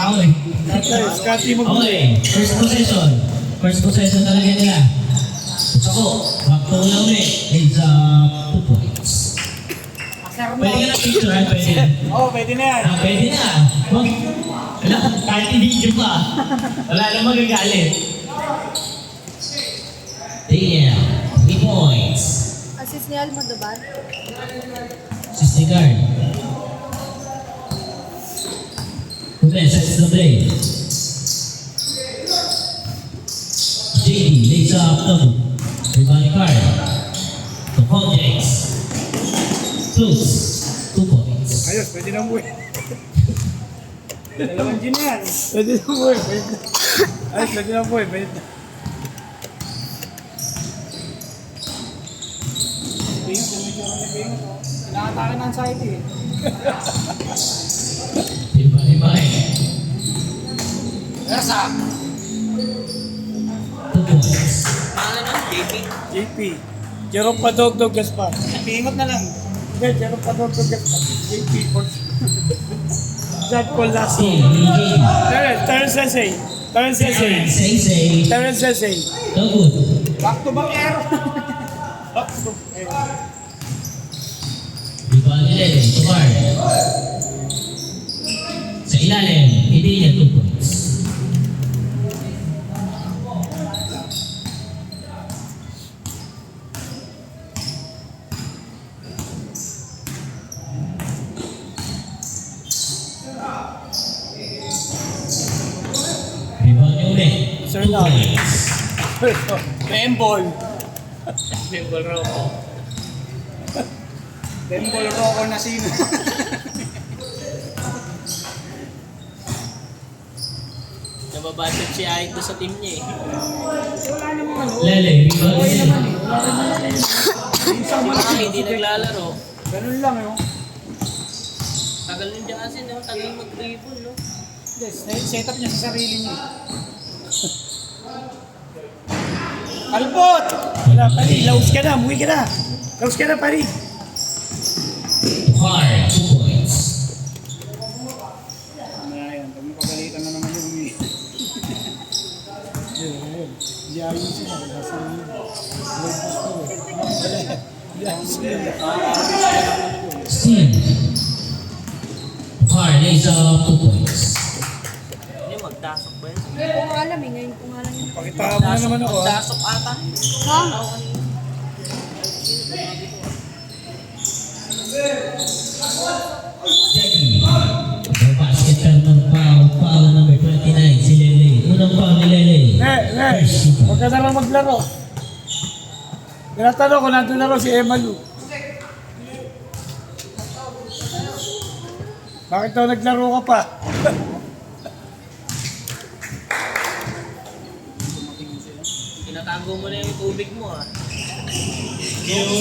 tao eh. Scotty mo. Okay, first possession. First possession talaga nila. Sako, back to lang ulit. It's 2 points. Pwede ka na picturean, pwede. Oo, pwede na yan. Pwede na. Wala, kahit hindi dyan pa. Wala na magagalit. Damn, 3 points. Assist ni Almodovar. Sister guard. Ruben sets the play. JD lays up double. Rebound card. To Pongex. Close. 2 points. Ayos, pwede na mo eh. Dalawang gin yan. Pwede na mo eh. Ayos, pwede na mo eh. Pwede na. Pingot, medyo na pingot. Nakataka ng anxiety eh. Iba-ibay. Versa! 2 points. JP. Jerome Padogdog Gaspar. Pingot na lang. Hindi, Jerome Padogdog Gaspar. JP. Jack Paul Lassie. Steal, JD. Terrence Sensei. Terrence Sensei. Say. Terrence Sensei. No good. Back to back air. Back to air. Rebound nila eh. Tumar. Sa ilalim, hindi niya 2 points. Rebound niya ulit. Sir 2 na. points. Bembol. Bembol Rocco. Bembol Rocco na sino? Nababudget si Aik doon sa team niya eh. Wala namang ano. Lele, rebound Okay niya. naman eh. Wala naman eh. Minsan Si mo Maki hindi naglalaro. Ganun lang yun. Tagal nun dyan kasi, no? Tagal mag-dribble, no? Set up niya sa sarili niya. Albot! Wala, pari. Laus ka na. Muwi ka na. Laus ka na, pari. Hard, 2 points. Ayan, pag mapagalitan na naman yung umi. Yun. Di ayusin na. Nasa rin. Di ayusin na. Steal. Hard, lays up 2 points. Hindi, magdasok ba yun? Hindi ko nga alam eh. Ngayon ko nga lang yun. Pakita mo na naman ako. Magdasok ata. Ha? Jackie. Ang basket ka ng foul number 29, si Lele. Unang foul ni Lele. Huwag ka na lang maglaro. Tinatanong ko, nandun na raw si Emma Lu. Bakit daw naglaro ka pa? Tinatago mo na yung tubig mo, ah.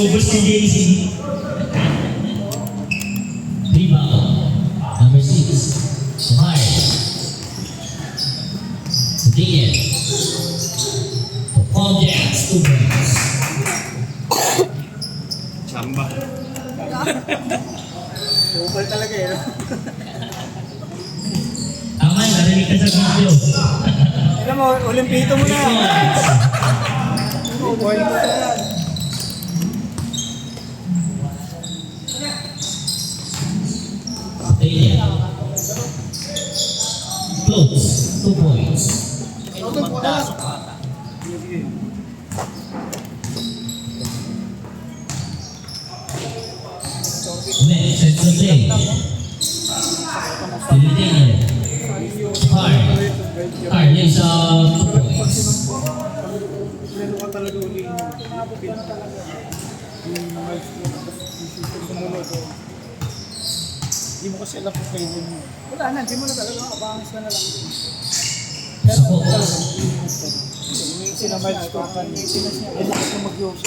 Ubus ni JC. Rebound. Number 6. Hard. Dian. Paul Jacks, 2 points. Chamba. Kupal talaga eh. Tama, narinig ka sa video. Alam mo, olimpito mo na. Buhay mo na yan. Dian. Close, 2 points. Magdasok ata. Next, set the play. Dian. Hard. Hard, lays up 2 points. Meron ka talaga uli. Umabot ka na talaga. Yung milestone, tapos yung sumunod. Hindi mo kasi alam kung kailan mo. Wala na, hindi mo na talaga. Abangis ka na lang. Pero Sako. talaga, umiisin na milestone ka. Umiisin na siya. Ay, lakas na mag-yoso.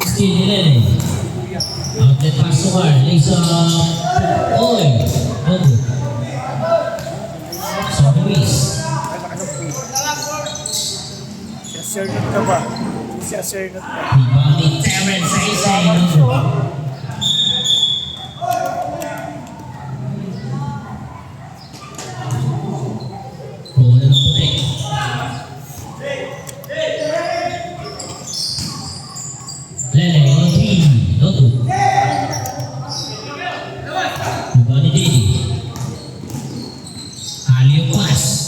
Steal ni Lele. Outlet pass to Hard, lays up. Oy! No good. So, Luis. Siya sernot ka ba? Siya sernot ka. Rebound ni Terrence sa isa. No good.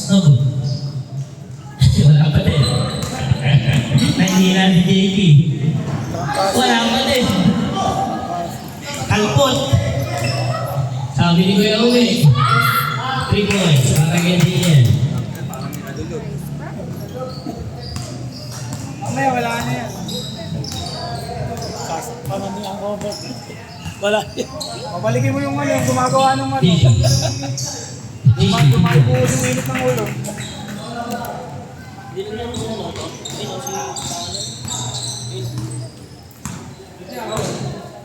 No good. Wala pa din. Nahihila ni JP. Wala pa din. Kalpot. Sabi ni Kuya Uwe. 3 points. Para kay DN. Mamaya wala na yan. Pamanihan ko ba? Wala yan. Mabalikin mo yung ano, yung gumagawa ng ano. JP. Gumagawa yung init ng ulo. Hindi naman yung ano to.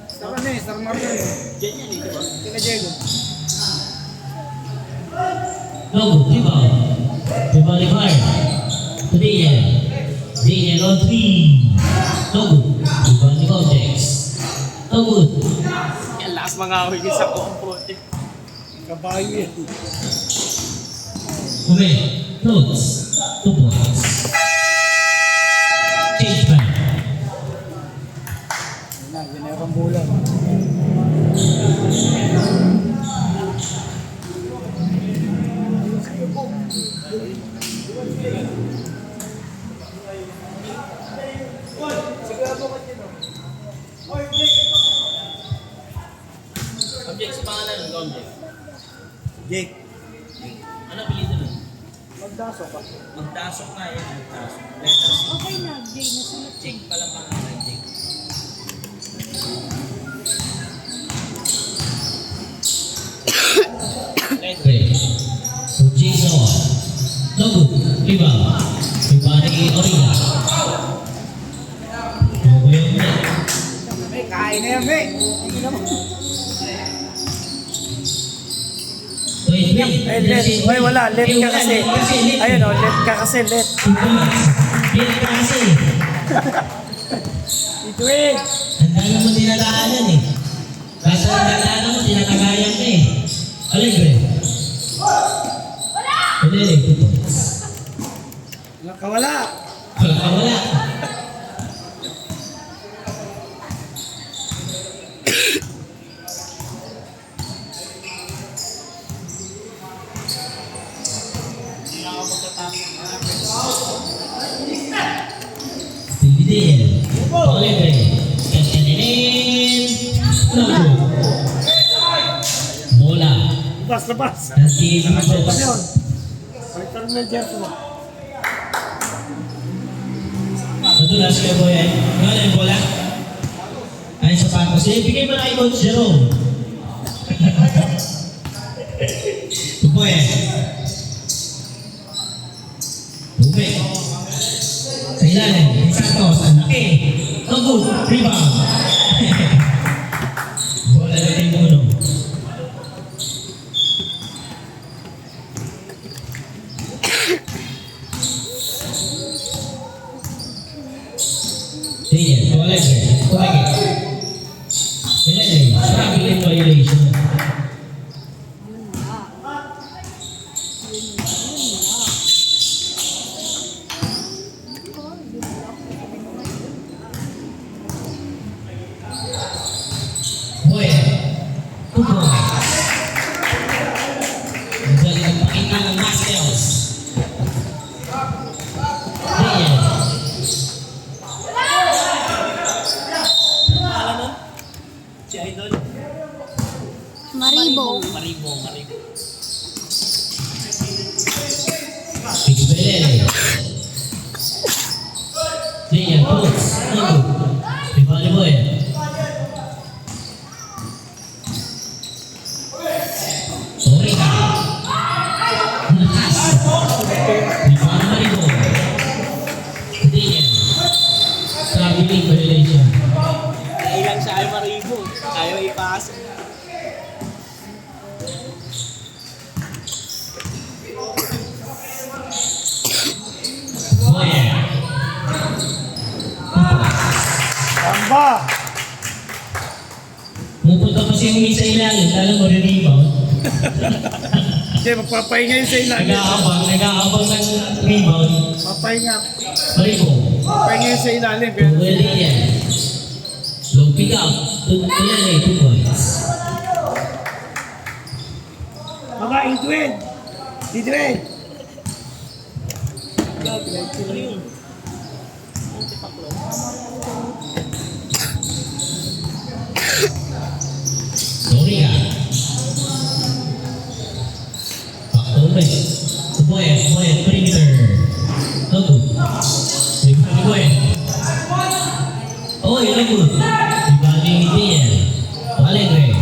Saka na eh, Star Martin. Diyan yan eh, di ba? Kina Diego. No good. Rebound. Rebound required. To DN. DN on 3. No good. Rebound ni Cotex. No good. Yan, lakas mga awig sa kong project. Kabayo yan. Uwe. Notes. 2 points. Change back. Yan, generang bulan. Object sa pangalan ng object. Jake, Ano pilito nun? magdaso ka. Magtasok nga yan, magtasok. Letter C. Okay na, Jay. Nasunod Jake pala pangalan, Jake. Letter Great. So Jason. No good. Rebound. Rebound ni Origa. Uwe Uwe. May kain na yan, may. Hindi naman. Eh, let. Ay, wala. Let ka kasi. Ayun o, let ka kasi, let. Let ka kasi. Ito eh. Ang dami mo dinadaanan eh. Kaso ang dadaanan mo, tinatagayan ka eh. Alegre. Pwede, 2 points. Nakawala. Wala ka wala. Tigidin. Alegre. Kakaninin. Naku. Bola. Labas, labas. Nanti Ano yun? Box. Pagkaroon ng jersey mo. Nadulas kayo po yan. Ngayon yung bola. Ay, sapatos. Eh, bigay mo na kay Coach Jerome. Ito po yan. Uwe. Sa ilalim. Santos. Ang laki. No good. Rebound. Bola na yung uno. Sige, Alegre. Alegre. Alegre. Traveling violation. Yun na. Yun na. Boy, 2 points. Ang galing ang pakita ng Masters. Diyan. pangalan nun? Si Idol? Maribo. Maribo. Pigibele. Diyan, Coach. Ano? Ribali Boy. Origa. Nakas. Ribali Maribo. Diyan. Traveling violation. Nailang siya ay Maribo. Ayaw ipasa. Boy. Tamba. Pupunta pa siya yung sa ilalim, lalo mo rebound. Hindi, magpapahinga yun sa ilalim. Nag-aabang ng rebound. Papahinga. Maribo. Papahinga yun sa ilalim. Kaya Pwede yan. Low pick up. Tuloy 2 points. mga Edwin. Edwin. Ano yun? Ang tipaklo. Doria. Patuloy. Boyen, perimeter. Togo. Boyen. Oh, yun ang good. Ibalik Bien. Alegre.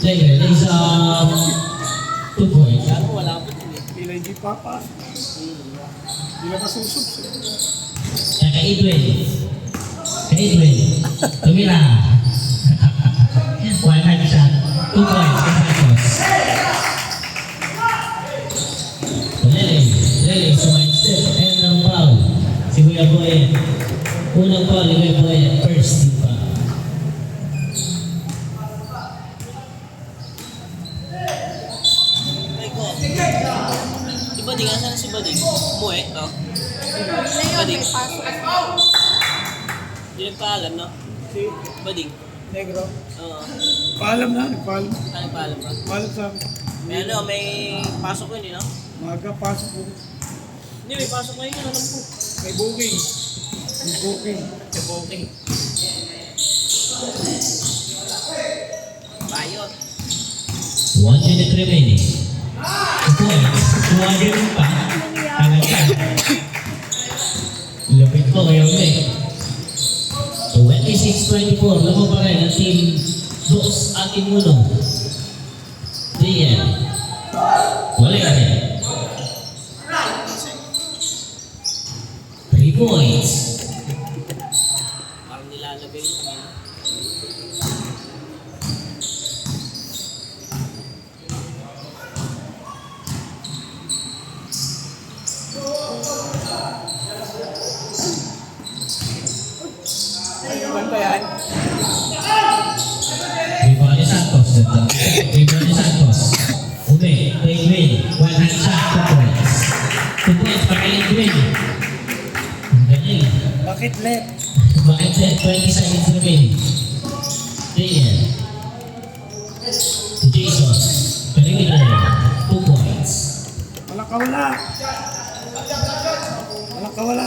Alegre, there is 2 points. Gago, wala po din eh. Tila hindi papa. Hindi na masusub siya. Kay Edwin. Tumira. One hand shot. 2 points kay Santos. Lele, sumay step and ang foul. Si Kuya Boyen. Unang foul ni Kuya Boyen. First team foul. Ay ko. Si Bading, asan si Bading? Umuwi, no? May pasok. Hindi nagpaalam, no? Si Bading. Negro. Oo. Paalam na, nagpaalam. Ano paalam ba? Paalam sa amin. May ano, may pasok ko yun, no? Maga, pasok po. Hindi, may pasok ngayon yun, alam ko. May booking. May booking. May booking. Bayot. 1 minute remaining. 2 points. 200 pa. Agad ka. Lapit mo kayo ulit. 26-24. Lako pa rin ang team Dos Atin Muno. Diyan. Wala ka rin. 3 points. Parang nilalagay yun. Ano ba yan? Rebound ni Santos. Rebound ni Santos. Win. One hand shot. 2 points. 2 points para kay Edwin. Ang galing. Bakit let? Bakit 20 seconds remaining? Diyan. Jason. Perimeter. 2 points. Wala ka wala. Wala ka wala.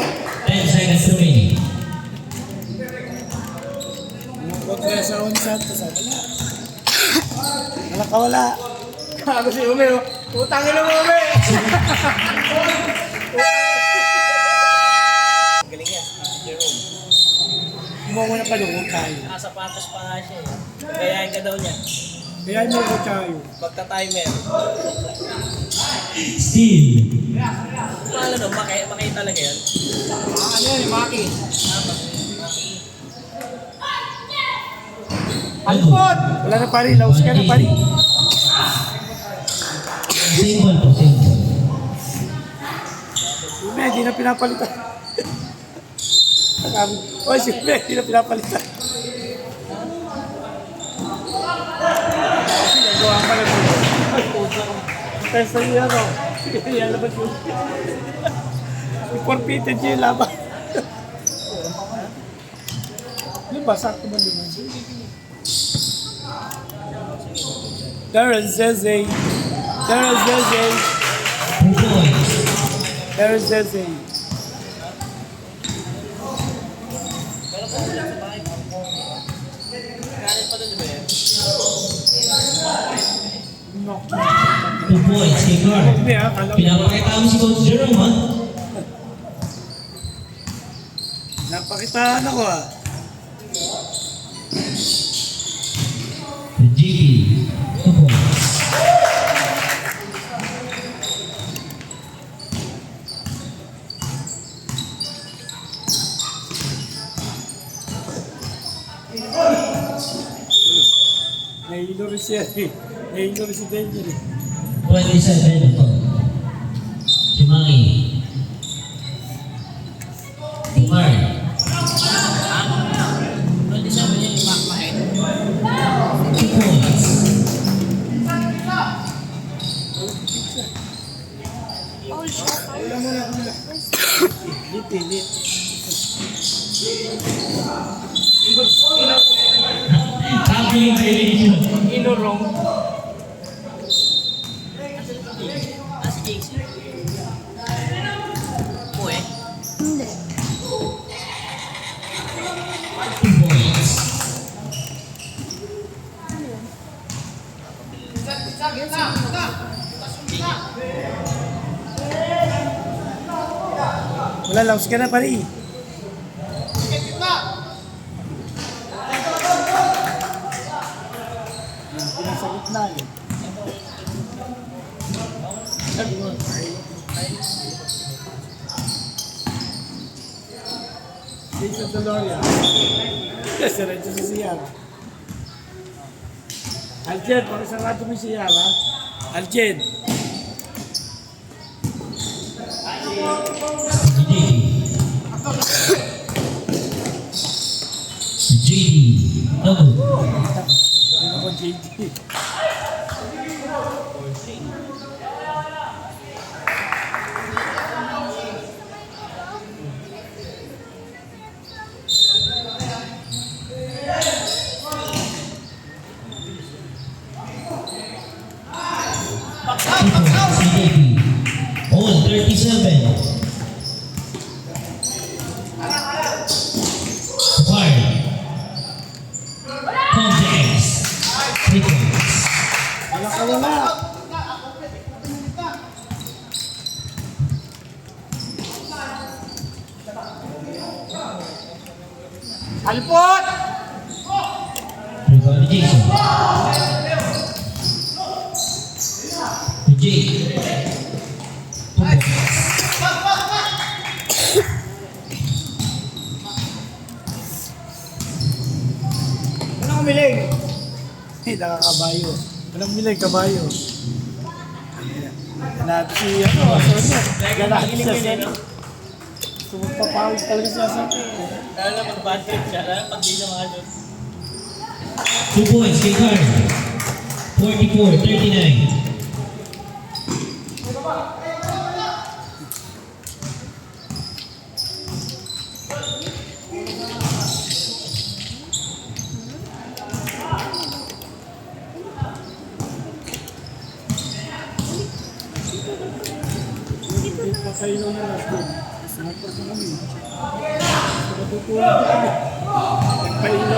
10 seconds remaining. Mga kontra sa Onsan, wala. Wala ka wala. Ako si Ume, oh. Utangin mo, Ume! Galing yan. Jerome. Mo mo na palungon tayo. Nakasapatos pa nga siya eh. Gayahin ka daw niya. Kaya mo ko tayo. Magta-timer. Steve. Ano no, makay talaga yan. Ano yan, Maki? Alpot! Wala na pari, laos ka na pari. Same ball po, same ball. Ume, di na pinapalitan. Sabi, oy, si Ume, di na pinapalitan. Nagawa ka na po. Ay, puta ko. Testa niya ako. Yan labas yun. Forfeited niya yung laban. Di ba, sakto ba naman? Darren Zeze. 2 points. Pero kung wala sa bahay mo. Kanin pa doon, di ba yan? 2 points kay Clark. Hindi ha, kala ko. Pinapakita mo si Coach Jerome, ha? Napakitaan ako ah. JP. 2 points. Nahilo rin siya eh. Nahilo rin si Danger eh. 27 ito. Si Maki. Umar. Pwede sabi niya yung makmahin. 2 points. All shot. Wala mo na, wala. Lit. Happy violation. Inorong. Ah, si JC. Umuwi. Wala, laos ka na pare. Pinasa gitna eh. Jason Doloria. Diretso si Sierra. Aljed, pakisarado mo si Sierra. Aljed. JD. Double. Ano ko JD? CJP. All 37. Acquired. Complex. 3 points. Wala ka wala. Alpot! Rebound to Jason. To Jake. 2 points. Anong umiling? Nakakabayo. Anong umiling? Kabayo. Natin si Asono. Ganahin siya sa Sumagpapawis talaga siya sa Lalo na pag-bad trip siya, lalo pag di na mga doon. 2 points, kay Carl. 44-39. Pakaino na last game. Sniper na kami. Natutulog na kami. Nagpaino.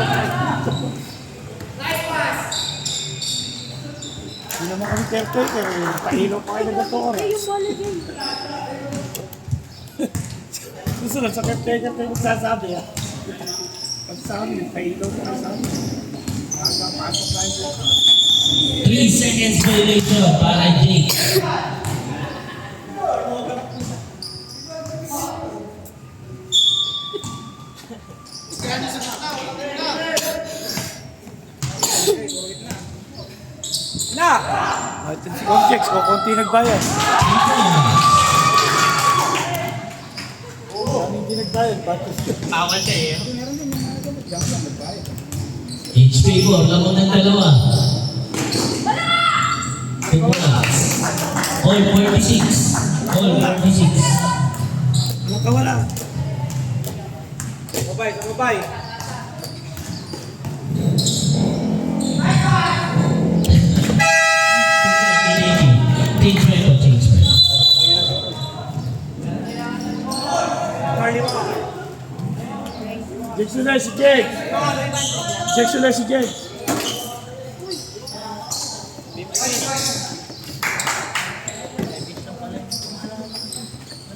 Hindi naman kami caretaker eh. Paino pa kayo na oras. Yung bola din. Susunod sa caretaker tayo magsasabi ah. Pag sa amin, paino pa kayo sa amin. Pasok tayo. 3 seconds violation para Jake. Na! Ito si Contex, konti nagbayad. Kami hindi nagbayad, batas yun. Bawal siya eh. HP ko, lamang ng dalawa. Ito na. All 46. All 46. Ano ka wala? Sabay, sabay. Change record, change record. Jackson na si Jake. Jackson na si Jake.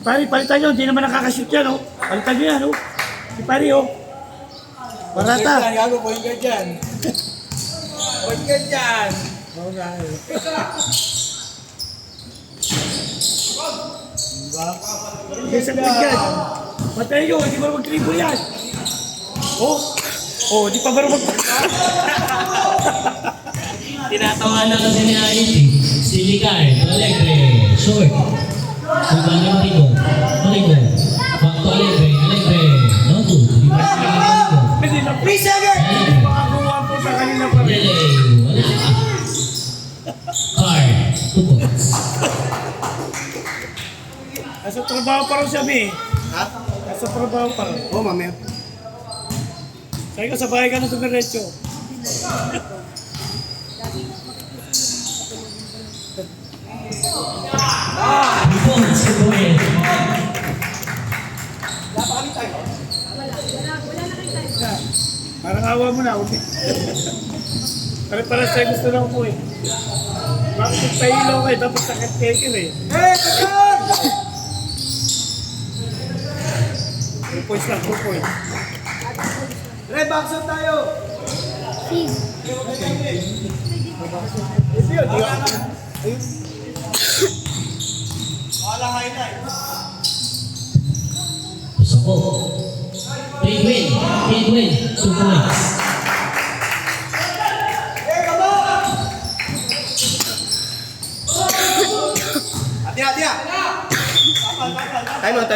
Pari, palitan nyo. Hindi naman nakakashoot yan, oh. Palitan nyo yan, oh. Si Pari, oh. Barata. Gago, point ka dyan. Point ka dyan. Alright. Diba? Hindi sa bigyan. Patay nyo, hindi ba mag-triple yan? Oh. Oh, di pa ba mag- Tinatawanan kasi ni Ayit eh. Si Licar, Alegre, short. Subalim dito, Alegre. Back to Alegre, Alegre. No, two. Di ba si Alegre? Pwede na. Please, again! Alegre. Makakuha po sa kanila pa rin. Delay. Wala ka. Card. 2 points. Nasa trabaho pa rin siya, Mi. Ha? Nasa trabaho pa rin. Oo, mamaya. Sabi ko, sabay ka na sa diretso. Points to go in. Parang awa mo na. Okay. Pare-paras tayo gusto lang po eh. Bakit nagpahilo kayo tapos sakit taker eh? Eh, tagal! 2 points lang, 2 points. Red, box out tayo! Ito yun, ayun. Wala highlight. Gusto ko. Big win. 2 points. Hati-hati ya. Time out.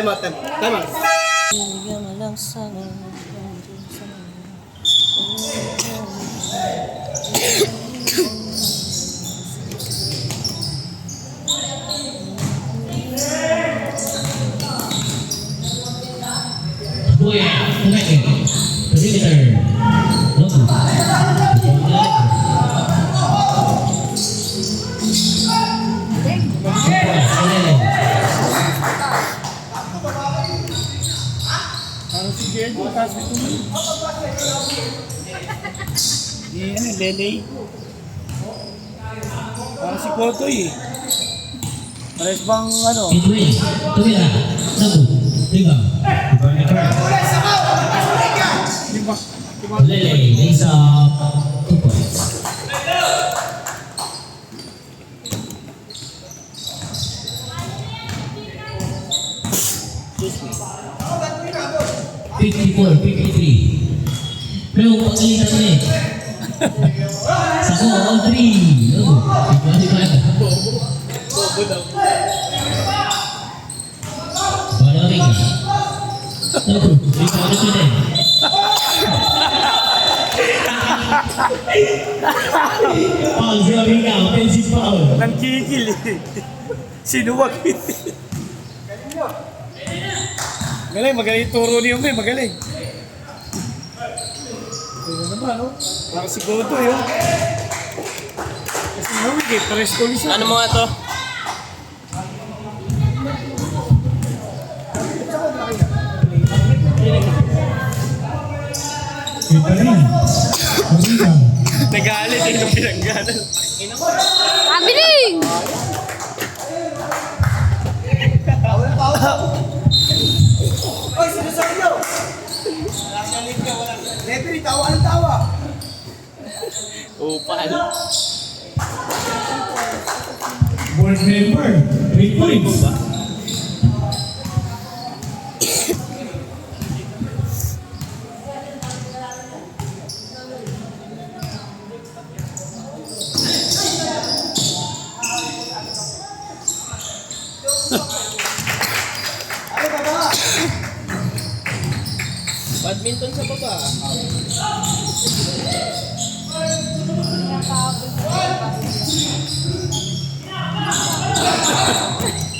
Bigyan mo lang sana. Kuya, kumain. Perimeter. Logo. Ano si Jen? Taas ito mo. Yan, Lele. Parang si Kotoy eh. Pares bang ano? Midway. Tumira. Logo. Diba? Perimeter. Lele. Lays up. 2 points. Fifty-four, 53. Pero pagkalitan mo eh. Sako, all 3. Logo. Diba? Bala ring. Logo. Ikaw na din. Foul, sabi nga, offensive foul. Nangkikil eh. Sinuwag eh. Magaling turo niyo may magaling. Ito naman, no? Parang si Goto yun. Kasi nawig eh, pares ko isa. Ano mo nga to? Ito rin. Pagkalitan. Nagalit eh, nung pinangganan. Abiling! Oy, sinasabi nyo! Referee, tawa ng tawa! Upal. Board member. 3 points. Badminton sa baba.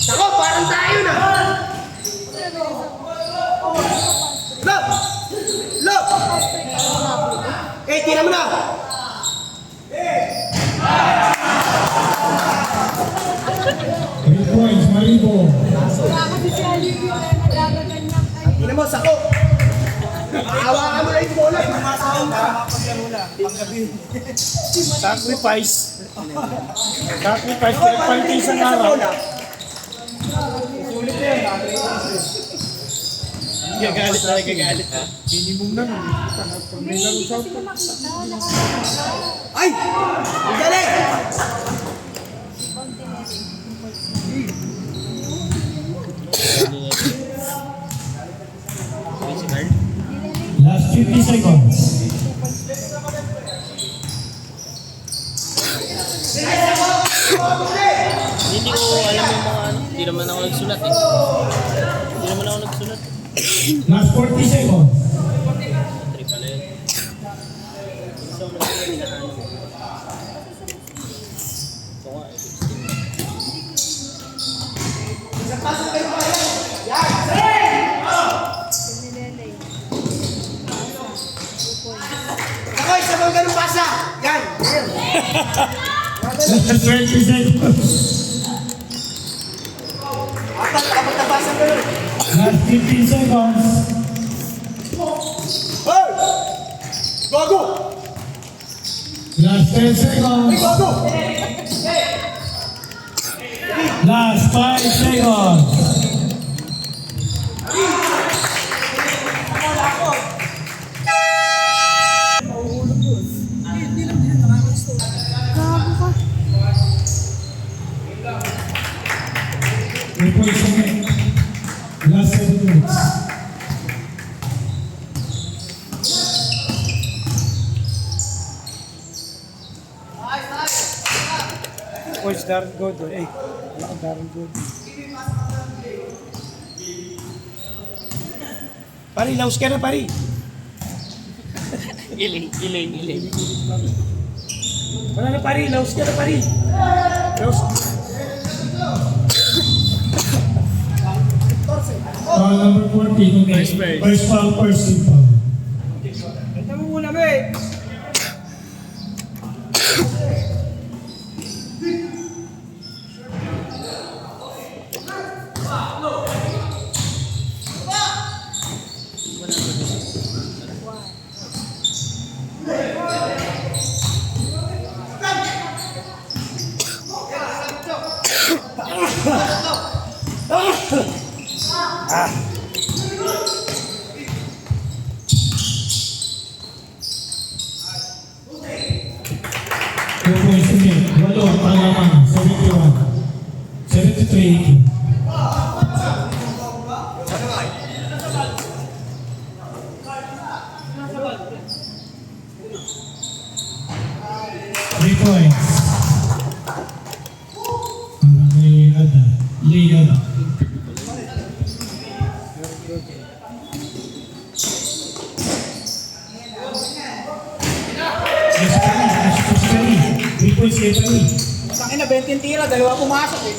Ako, parang tayo na! Look! Look! Eh, tira mo na! Three points, Maribo. Kasi si Olivia na nagagagan ng Tira mo, sako! Hawakan mo na yung bola! Pumasahon ka! Sacrifice! Sacrifice! Pagpaliti isang araw! Sulit na yan! Gagalit na, gagalit ha? Minimum na nun. Pag may laro sa Kasi makita, ay! Ang galing! Last 50 seconds. Hindi ko alam yung mga ano. Hindi naman ako nagsulat eh. Hindi naman ako nagsulat. Last 40 seconds. 3 pala yun. Isa ako nagsulat hinahanap. Ito nga eh. 16. Nilelay. Ako, isa bang ganun pasa? Yan! Last 20 seconds. Apat na pasa ganun. Last 15 seconds. Hey! Gago! Last 10 seconds. Gago! Last 5 seconds. Gago ka. 3 points remaining. Last 7 minutes. Coach Darren Godo. Eh, wala ka Darren Godo. Pari, laos ka na, pari. Iling. Wala na, pari. Laos ka na, pari. Laos. Number 14. Okay. First foul, first team foul. Ito mo muna, be. Two points remaining. Walo ang pangalaman. 71. 73. Three points. Parang may ada. Legal. Three points kay Pani. Tangin na, 20 tira. Dalawa pumasok eh.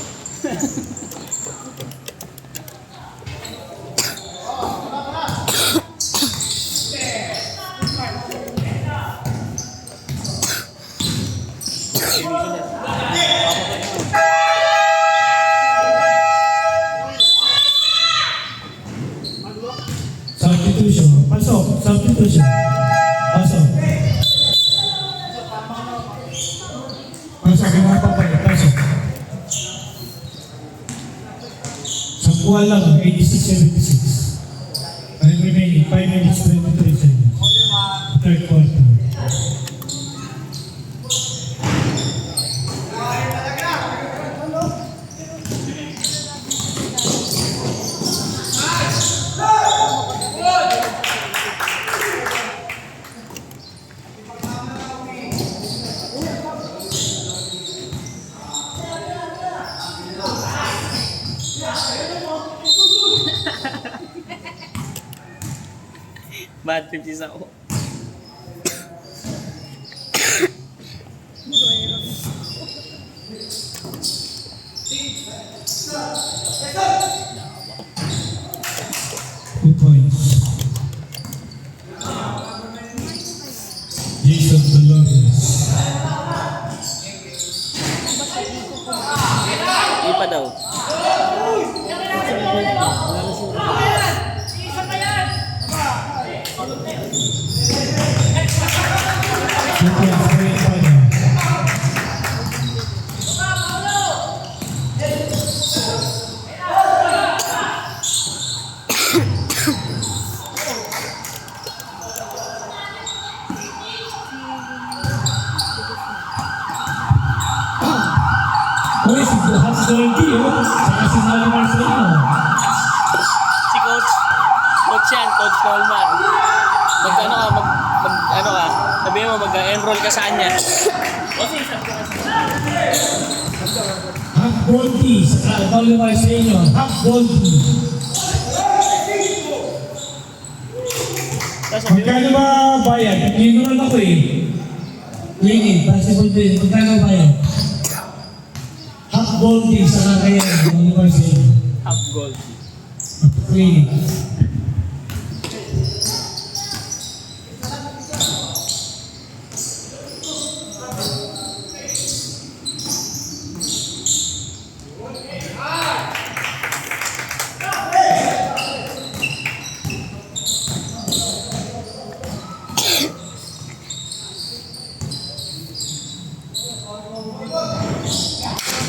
Substitution. Pasok. Substitution. Pasok. Pasok. Yung mga papalit. Pasok. Sampuan lang. 86-76. Time remaining. 5 minutes 23 seconds. Third quarter. Bad trip ako. Two points. Jason Dolores. Di pa daw. Two points. Great final. Uy, si Hans Dolby, oh. Saka si Mario Marcelino. Si Coach yan, Coach Coleman. Ano ka, sabihin mo, mag-enroll ka saan yan. Hank Dolby, saka Mario Marcelino. Hank Dolby. Magkano ba bayad? Nag-enroll ako eh. Winning, possible din. Magkano bayad? Hank Dolby, saka kaya Mario Marcelino. Half goal. Winning.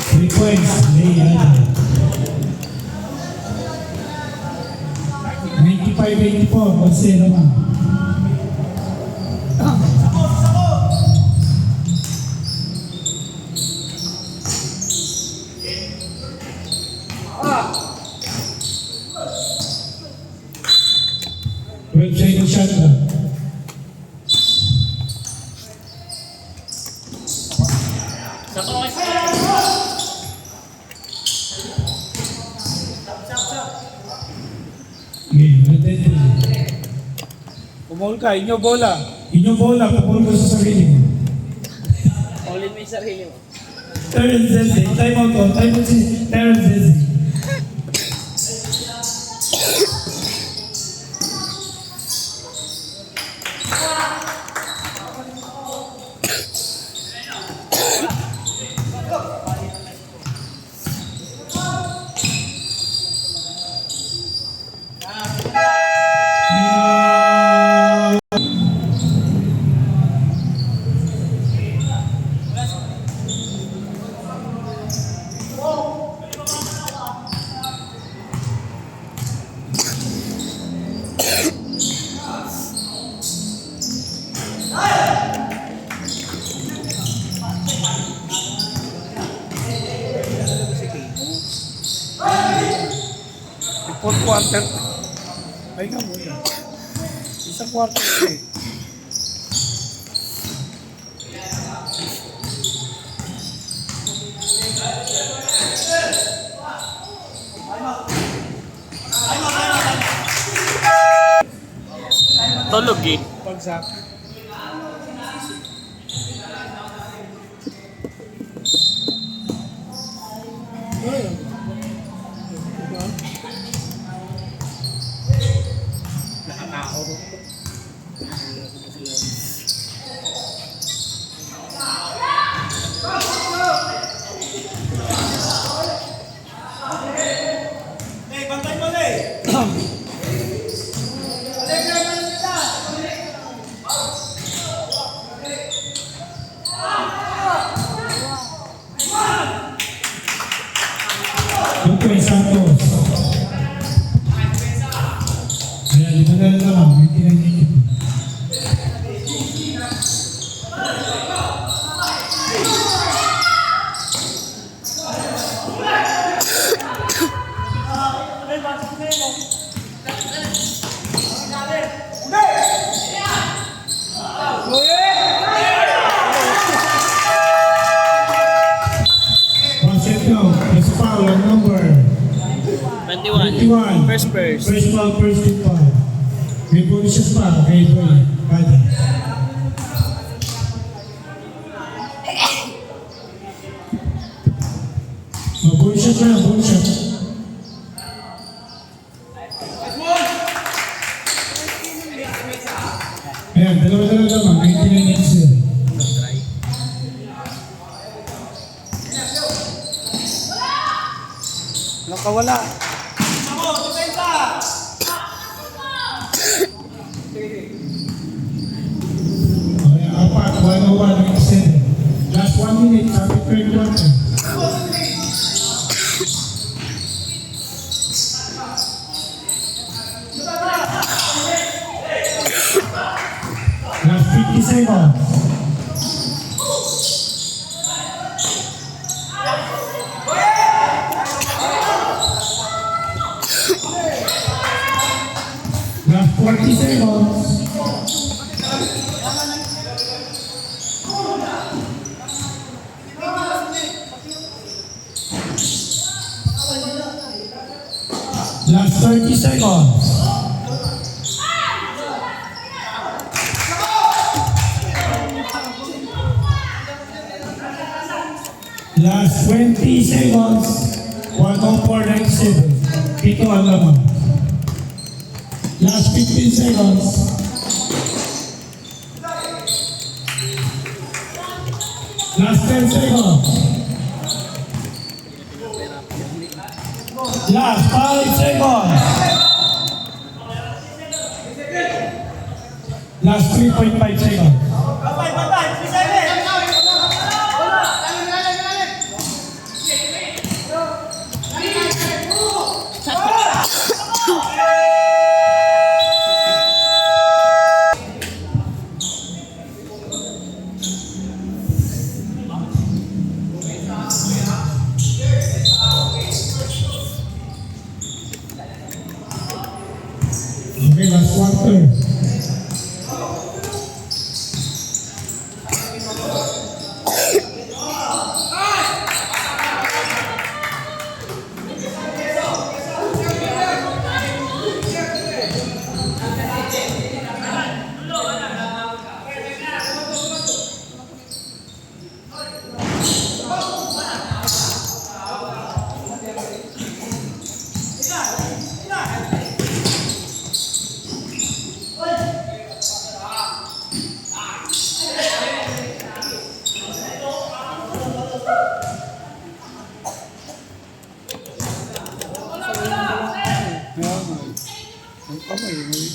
Three points. Leia. 95-84, Marcelo naman. Website ng shot na. Sa ko kasi. Game, natin. Pumul ka, inyo bola. Inyong bola, pupul ko sa sarili mo. Ulit mo yung sarili mo. Terrence Zeze, time out ko. Time out si Terrence Zeze. Fourth quarter. Ay nga muna. Isang quarter eh. Tulog eh. Pagsak. Dr. Santos. Ayan, di ba na naman? May tinanggit. Concepto, first foul on number 21. First. First foul, first team foul. May bonuses pa kay Boy. Kada. Bonuses na, bonuses. Ayan, dalawa-dalawa naman. 99 minutes yun. Walang kawala. Okay, apat, 101-97. Last 1 minute, sabi 21 na. Last 50 seconds. Last 40 seconds. Last 30 seconds. Last 20 seconds. 104.97. Pito ang laman. Last 15 seconds. Last 10 seconds. Last 5 seconds. Last 3.5 seconds. Okay, last quarter. Kaya nga. Ang kamay, may...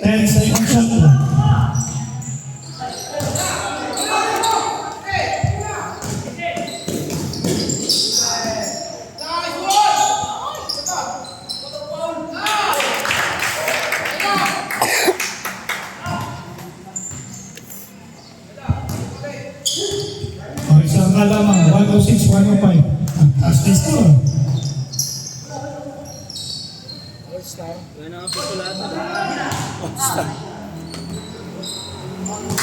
Ten seconds shot clock. Isang ka lamang, 106, 105. Ang taas na score. Gana nga po lahat.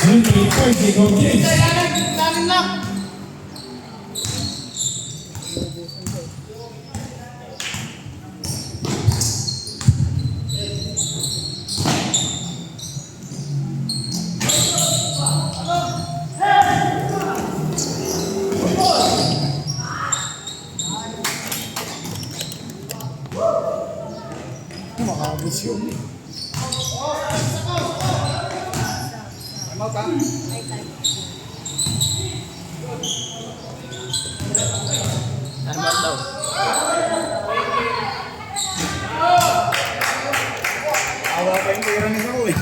Ayun, 3 points, ikaw, James. Makabos yun. Ano ka? Time out daw. Awa pa yung pera ni Saul eh.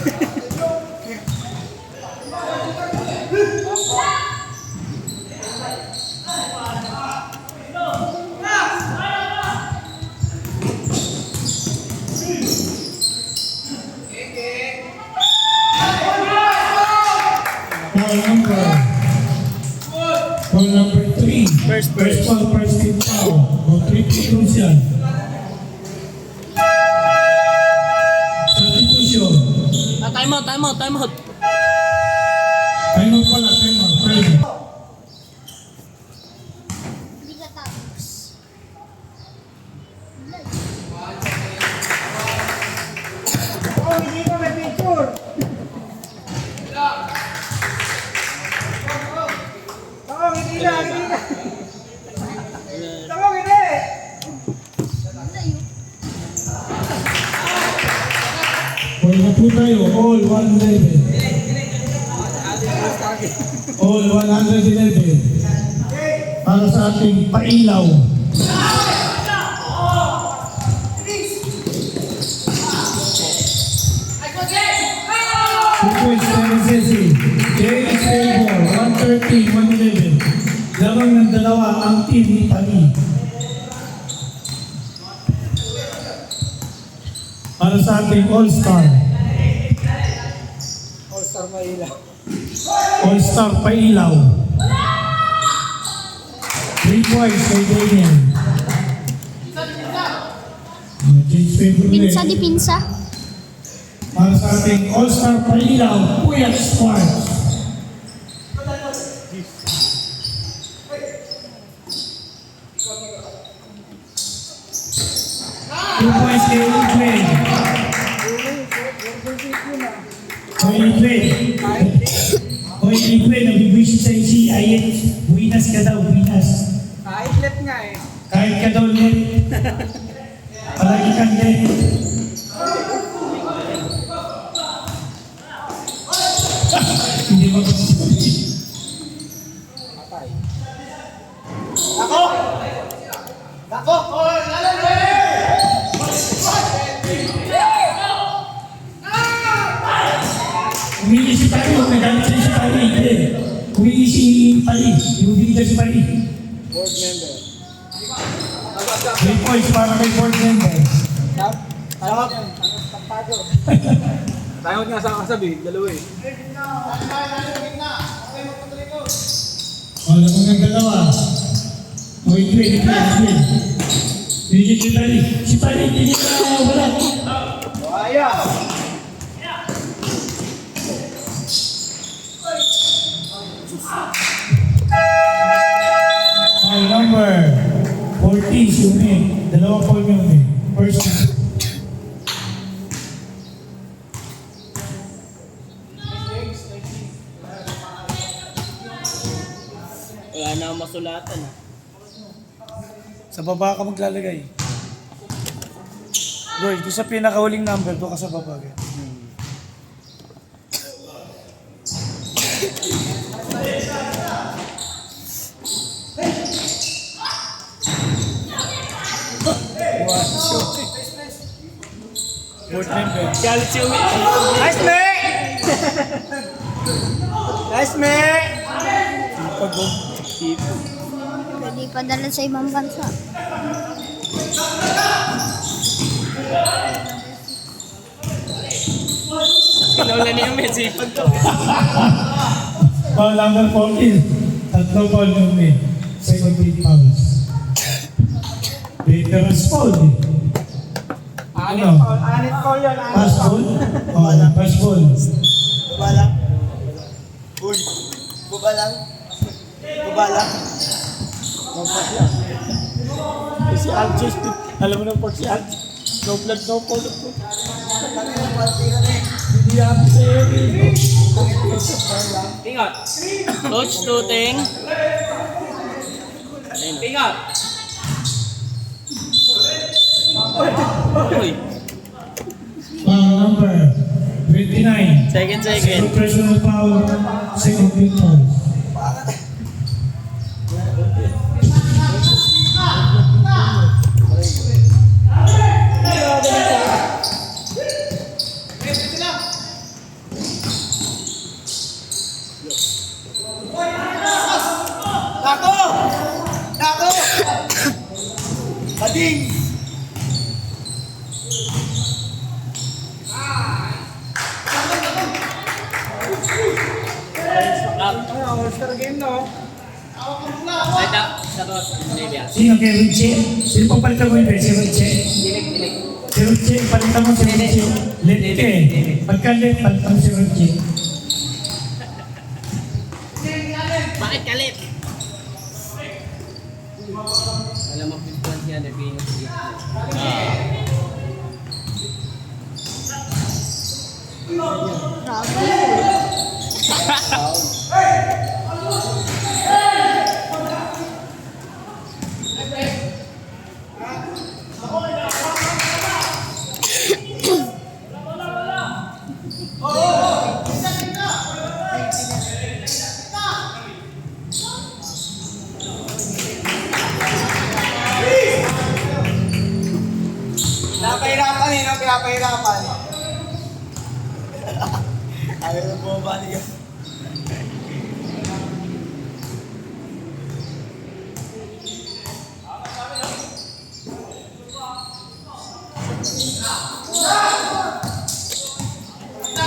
Ball number 3. First foul, first team foul. O 3 free throws yan. Substitution. Time out. Time out pala, time out. Time out. Hindi ka tapos. Oh, hindi ko may picture. Tawag, hindi na. Tawag, hindi. Ball na po tayo. All 111. All 111. Para sa ating pailaw. Points na Ceci. James Favor, 130, 111. Lamang ng dalawa ang team ni Pani. Para sa ating All-Star. All-Star Maila. All-Star Pailaw. 3 points kay Daniel. James Favor ulit. Pinsa di pinsa. Para sa ating All-Star Pailaw, Puyat Sparks. Two points kay Lidwin. Hoy Lidwin. Hoy Lidwin, nag-wish sa'yo si Ayet. Buinas ka daw, buinas. Kahit nga eh. Kahit ka daw net. Palagi kang net. Hindi mo kasi. Ako! Ako! Oh, lalan eh! si Pari, nagalit sa'yo si Pari. Hindi. Humingi si Pari. Ibibigay ka si Pari. Board member. 3 points para kay board member. Sarap. Tangot nga sa kasabi, dalawa eh. Wala mo ng dalawa. Okay, wait. Bigyan si Pari. Si Pari, hindi niya wala. Kaya! Okay, number 14, Sumi. Dalawa po yun eh. First one. Wala na akong masulatan. Sa baba ka maglalagay. Boy, doon sa pinakahuling number, doon ka sa baba. Board member. Galit si Umi. Nice, mate! Nice, mate! Pag-go. Pwede ipadala sa ibang bansa. Pinawala niya yung sipag ko. Foul number 14. Tatlo foul yun eh. Second team fouls. Veterans foul eh. Ano? Anit call yun, Pass ball? Oo, pass ball. Baba lang. Uy, baba lang. Baba lang. Baba lang. Eh, si Aljo, alam mo na po si Aljo. No blood, no polo. Hindi ako sa'yo. Pingot. Coach, tuting. Pingot. Uy. Foul number 29. Second. Second personal foul. Second team foul. Dako! Dako! Bading! All-star game, no? Ay, tapos. Sino kay Richie? Sino pang palitan mo yun? Si Richie? Si Richie, palitan mo si Richie. Left ka eh. Pagka left, palitan mo si Richie. Bakit kalit? Alam mo, pintuan siya na Venus. Grabe. Pinapahirapan eh, no? Pinapahirapan. Ayaw na bumabali ka.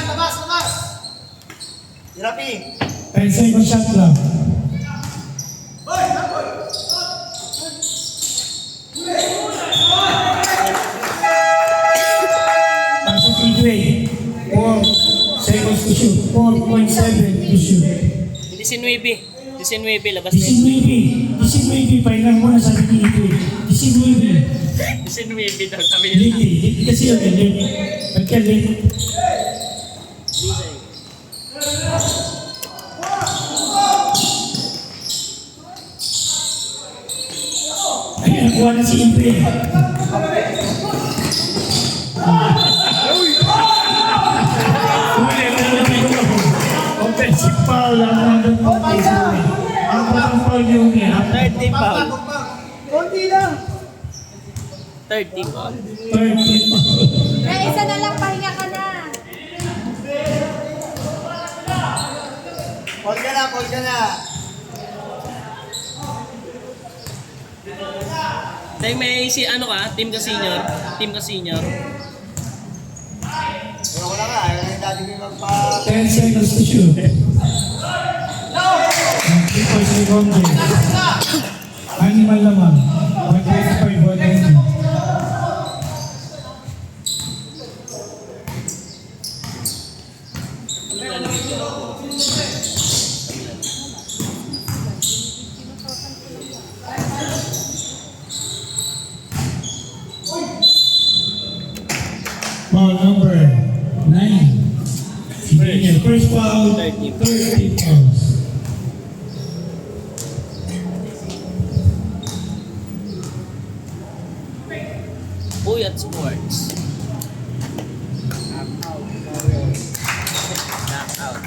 Labas! Hirapi! 10 second shot lang. Pasok midway. 4 seconds to shoot. 4.7 to shoot. 19, labas This is maybe. Pahingan mo na sa midway. This is maybe. 19 daw sabi Late kasi yun. Pagka late. Ayun, nakuha na si Impe. Offensive foul ang mga ang parang foul yung niya. Third team foul. Konti lang! Third team foul. Third team foul. Isa na lang, pahinga ka na. Call ka na. Tay, may si ano ka? Team ka senior? Team ka senior? Ayoko na nga, ayaw na yung dati may magpa... 10 seconds to shoot. 3 points ni Gonde. Animal naman. 125, 190. Foul number 9. Sige, first foul, 30 fouls. Puyat Sports. Knockout.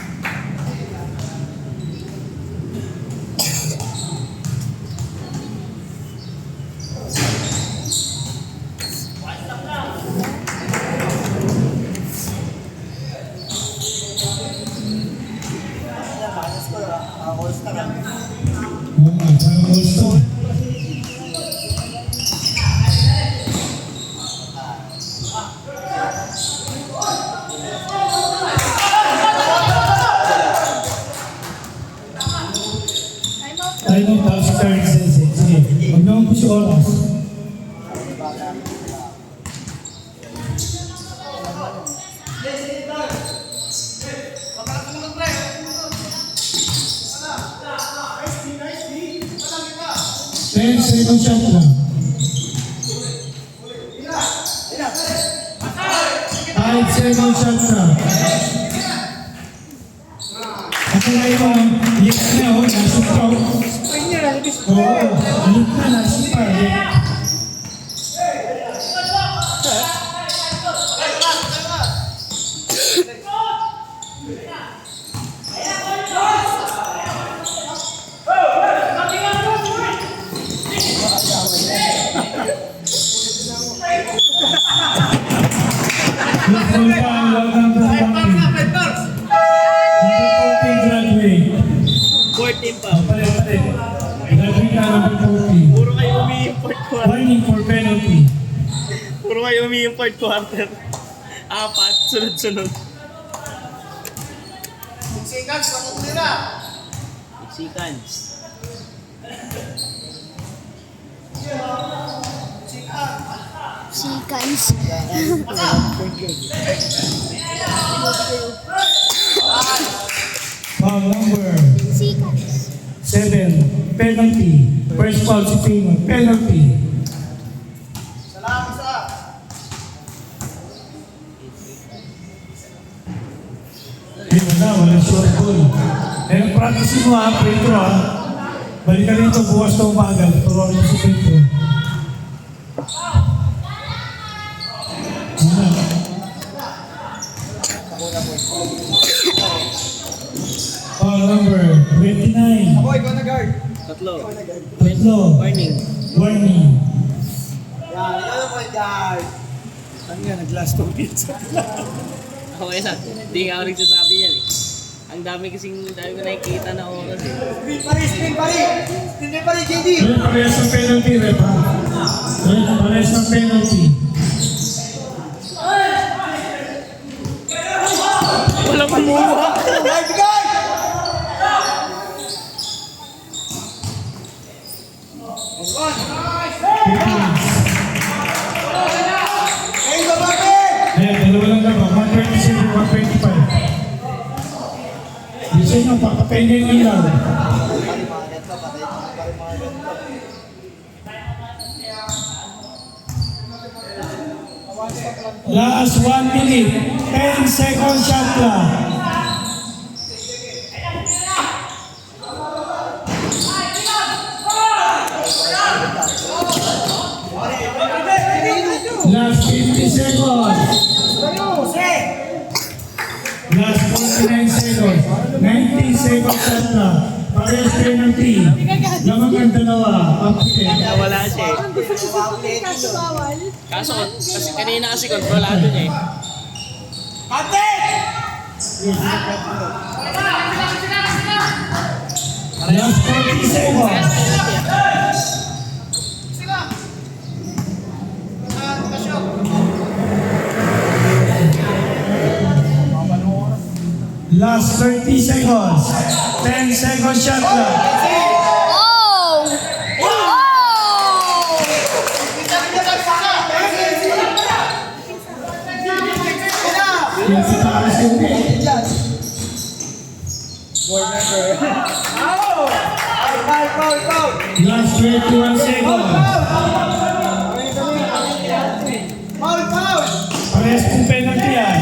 Parang all-star. Tayo ng top star extension. Sige, huwag naman po si oras. Ten second shot lang. 5 second shot lang. Ako ngayon mo, liit na o, nasa pa o. Oo, liit na, nasa pa. Football foul, wag ang graduate. 14 pa. Pare-pare. Graduate ka number 14. Puro kayo umi-import quarter. Warning for penalty. Puro kayo umi-import quarter. 4, sunod-sunod. 6 seconds. Seconds. Foul number Seconds. 7. Penalty. First foul si Pino. Penalty. Wala short goal. Eh, practice mo ha, Pedro ha. Balikan rito bukas na umaga. Turuan mo si Pedro. Foul number 29. Boy, ikaw na guard. Tatlo. Tatlo. Warning. Warning. Yan, ikaw na point guard. Ano nga, nag-last 2 minutes. Okay na. Hindi nga ako nagsasabi yan eh. Ang dami ko nakikita na oras eh. Spin pari, JD. Ayun, parehas ng penalty, rep ha. Ayun, parehas ng penalty. Walang kumuha. Guard, guard! Hey, babae! Ayan, dalawa lang naman. 127, 125. Gusto nyo, papatayin nyo yung ilaw. Last 1 minute. 10 second shot lang. Last 50 seconds. Last 49 seconds. 90 seconds shot lang. Parehas penalty. Lamang ang dalawa. Upkick. Wala siya eh. Kaso, kasi kanina kasi kontrolado niya eh. Last 40 seconds. Last 30 seconds. 10 seconds shot clock. Oh! Oh! Yung sa taas yung Last 21 seconds. Parehas kong penalty yan.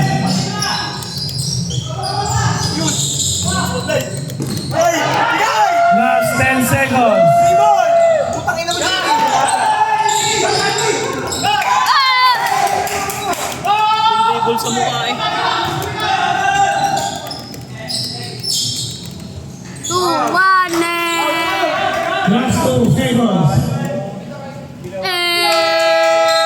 Last 10 seconds. Dribble sa mukha eh.